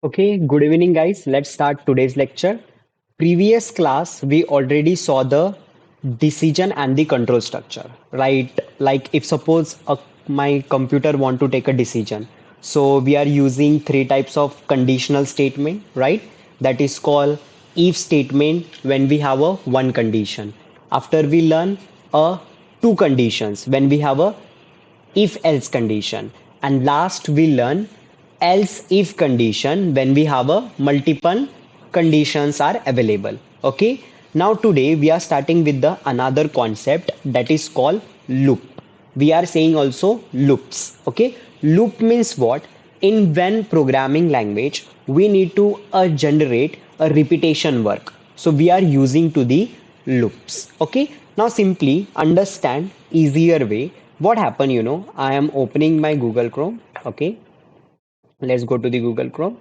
Okay, good evening, guys. Let's start today's lecture. Previous class, we already saw the decision and the control structure, right? Like if suppose my computer want to take a decision, so we are using three types of conditional statement, right? That is called if statement when we have a one condition. After we learn a two conditions when we have a if else condition, and last we learn else if condition when we have a multiple conditions are available. Okay, now today we are starting with the another concept that is called loop. We are saying also loops. Okay, loop means what? In when programming language we need to generate a repetition work, so we are using to the loops. Okay, now simply understand easier way what happened. I am opening my Google Chrome. Okay, let's go to the Google Chrome,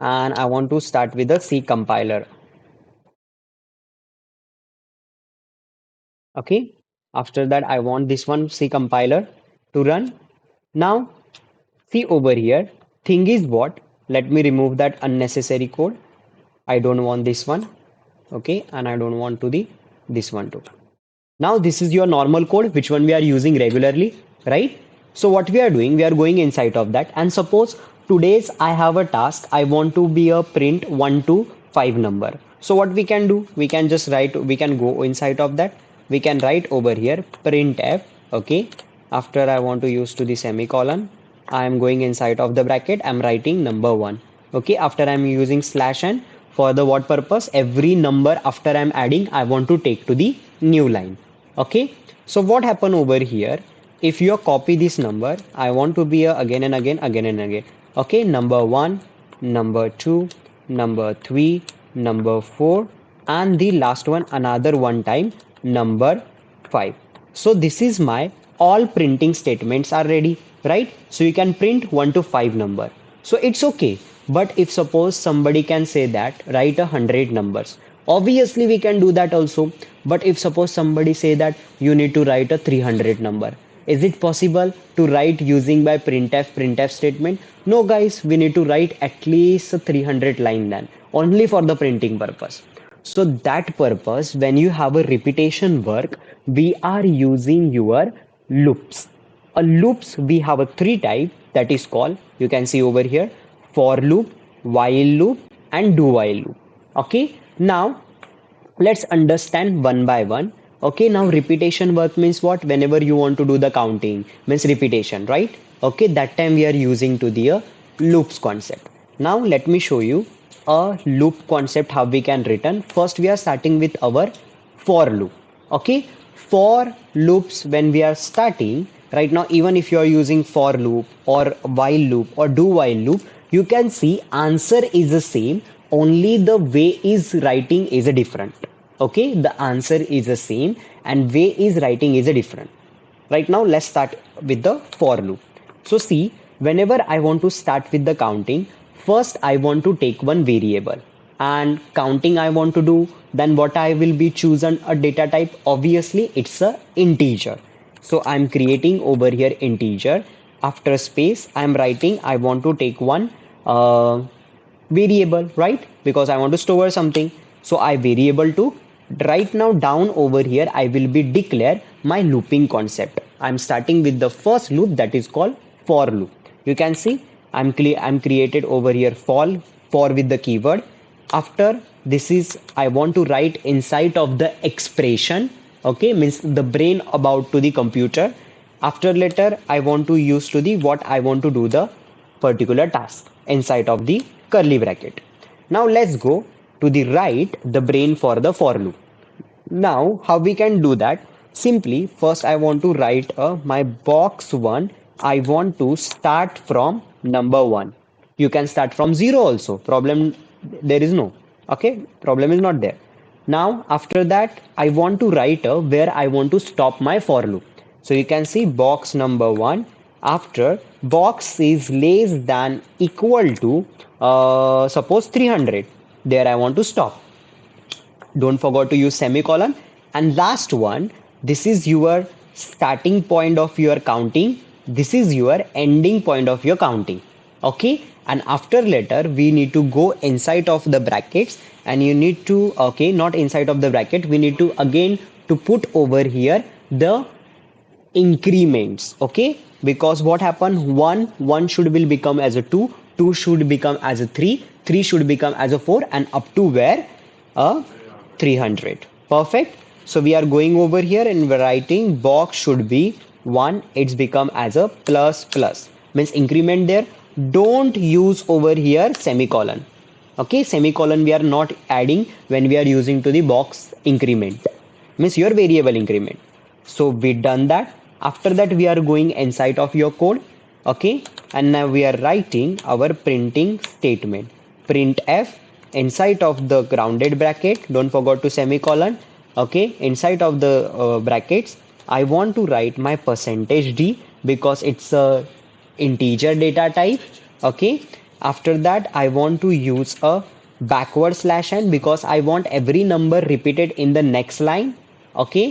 and I want to start with the C compiler. Okay, after that I want this one C compiler to run. Now see over here, thing is what, let me remove that unnecessary code. I don't want this one. Okay, and I don't want to the this one too. Now this is your normal code, which one we are using regularly, right? So what we are doing, we are going inside of that. And suppose today's I have a task, I want to be a print 1 to 5 number. So what we can do, we can just write, we can go inside of that. We can write over here printf. Okay. After I want to use to the semicolon, I am going inside of the bracket. I'm writing number 1. Okay. After I'm using slash n for the what purpose? Every number after I'm adding, I want to take to the new line. Okay, so what happen over here, if you copy this number, I want to be a again and again, again and again. Okay, number 1, number 2, number 3, number 4, and the last one another one time, number 5. So this is my all printing statements are ready, right? So you can print 1 to 5 number. So it's okay. But if suppose somebody can say that write 100 numbers, obviously we can do that also. But if suppose somebody say that you need to write a 300 number, is it possible to write using by printf statement? No guys, we need to write at least a 300 line then, only for the printing purpose. So that purpose, when you have a repetition work, we are using your loops. A loops, we have a three type, that is called, you can see over here, for loop, while loop, and do while loop. Okay, now let's understand one by one. Okay, now repetition work means what? Whenever you want to do the counting, means repetition, right? Okay, that time we are using to the loops concept. Now let me show you a loop concept how we can return. First we are starting with our for loop. Okay, for loops, when we are starting right now, even if you are using for loop or while loop or do while loop, you can see answer is the same, only the way is writing is a different. Okay, the answer is the same and way is writing is a different. Right now let's start with the for loop. So see, whenever I want to start with the counting, first I want to take one variable and counting I want to do, then what I will be chosen a data type, obviously it's a integer. So I'm creating over here integer. After space I'm writing I want to take one variable, right? Because I want to store something. So I variable to, right now down over here I will be declare my looping concept. I'm starting with the first loop, that is called for loop. You can see I'm created over here for with the keyword. After this is I want to write inside of the expression. Okay, means the brain about to the computer. After later I want to use to the what I want to do the particular task inside of the curly bracket. Now let's go to the right the brain for the for loop. Now how we can do that? Simply first I want to write my box 1. I want to start from number 1. You can start from 0 also. Problem there is no. Okay, problem is not there. Now after that I want to write where I want to stop my for loop. So you can see box number 1. After box is less than equal to suppose 300. There I want to stop. Don't forget to use semicolon. And last one, this is your starting point of your counting, this is your ending point of your counting. Okay, and after letter we need to go inside of the brackets, and you need to, okay, not inside of the bracket, we need to again to put over here the increments, okay, because what happened, 1 should will become as a 2, 2 should become as a 3, 3 should become as a 4, and up to where a 300. Perfect. So we are going over here and we're writing box should be 1, it's become as a plus plus, means increment there. Don't use over here semicolon, okay, semicolon we are not adding when we are using to the box increment, means your variable increment. So we done that. After that we are going inside of your code, okay, and now we are writing our printing statement. Print f inside of the grounded bracket, don't forget to semicolon, okay, inside of the brackets I want to write my percentage d because it's a integer data type, okay. After that I want to use a backward slash n because I want every number repeated in the next line, okay.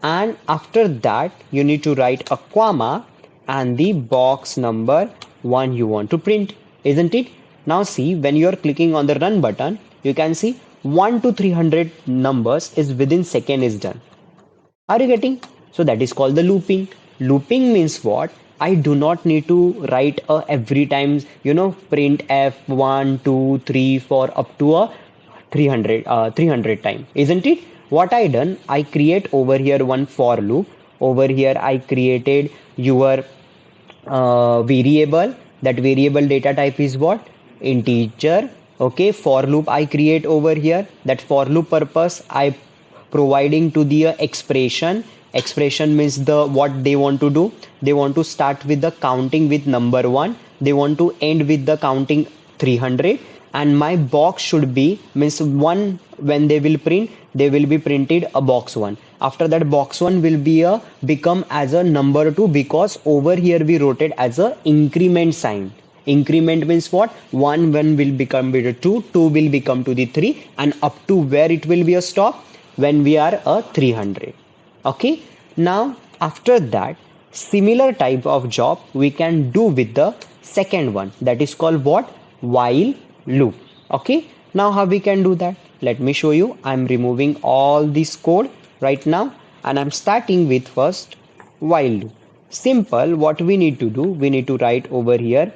And after that you need to write a comma and the box number 1 you want to print, isn't it? Now see, when you are clicking on the run button, you can see 1 to 300 numbers is within second is done. Are you getting? So that is called the looping. Looping means what? I do not need to write a every time, print f 1 2 3 4 up to a 300 time, isn't it? What I done, I create over here one for loop. Over here I created your variable. That variable data type is what? Integer. Okay, for loop I create over here. That for loop purpose I providing to the expression. Expression means the what they want to do. They want to start with the counting with number 1, they want to end with the counting 300, and my box should be means 1. When they will print, they will be printed a box 1. After that box 1 will be a become as a number 2 because over here we wrote it as a increment sign. Increment means what? 1 will become to the 2, 2 will become to the 3, and up to where it will be a stop when we are a 300. Okay. Now after that, similar type of job we can do with the second one, that is called what? While loop. Okay. Now how we can do that? Let me show you. I'm removing all this code right now and I'm starting with first while loop. Simple. What we need to do, we need to write over here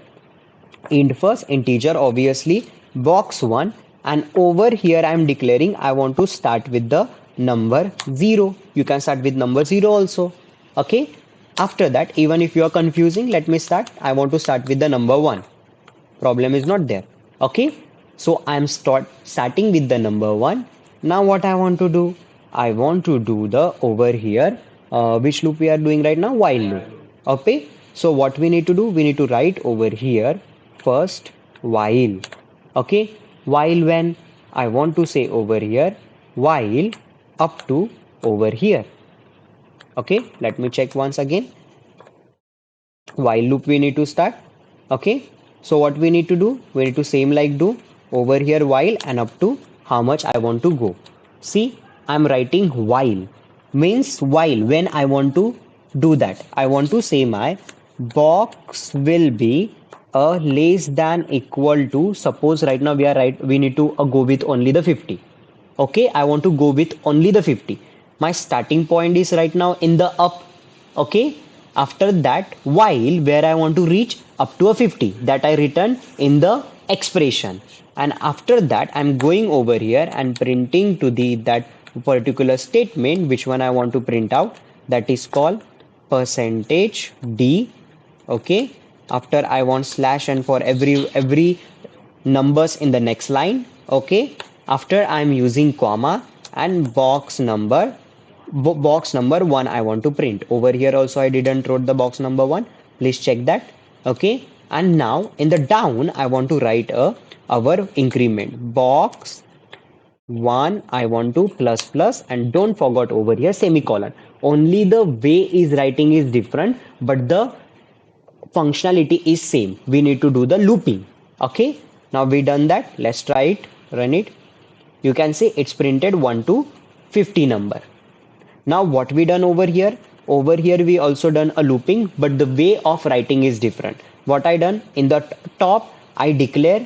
int first, integer obviously, box 1, and over here I am declaring I want to start with the number 0. You can start with number 0 also, okay. After that, even if you are confusing, let me start, I want to start with the number 1, problem is not there, okay. So I am starting with the number 1. Now what I want to do, I want to do the over here which loop we are doing right now, while loop, okay. So what we need to do, we need to write over here first while, okay. While when I want to say over here while up to over here, okay. Let me check once again. While loop we need to start, okay. So what we need to do, we need to same like do over here while and up to how much I want to go. See, I'm writing while means while when I want to do that, I want to say my box will be a less than equal to, suppose right now we are right, we need to go with only the 50, okay. I want to go with only the 50. My starting point is right now in the up, okay. After that while where I want to reach up to a 50, that I return in the expression, and after that I'm going over here and printing to the that particular statement which one I want to print out, that is called percentage d, okay. After I want slash and for every numbers in the next line, okay. After I'm using comma and box number 1 I want to print over here also, I didn't wrote the box number 1, please check that, okay. And now in the down I want to write a our increment box 1 I want to plus plus, and don't forget over here semicolon, only the way is writing is different but the functionality is same, we need to do the looping, okay. Now we done that, let's try it, run it. You can see it's printed 1 to 50 number. Now what we done over here? Over here we also done a looping, but the way of writing is different. What I done in the top I declare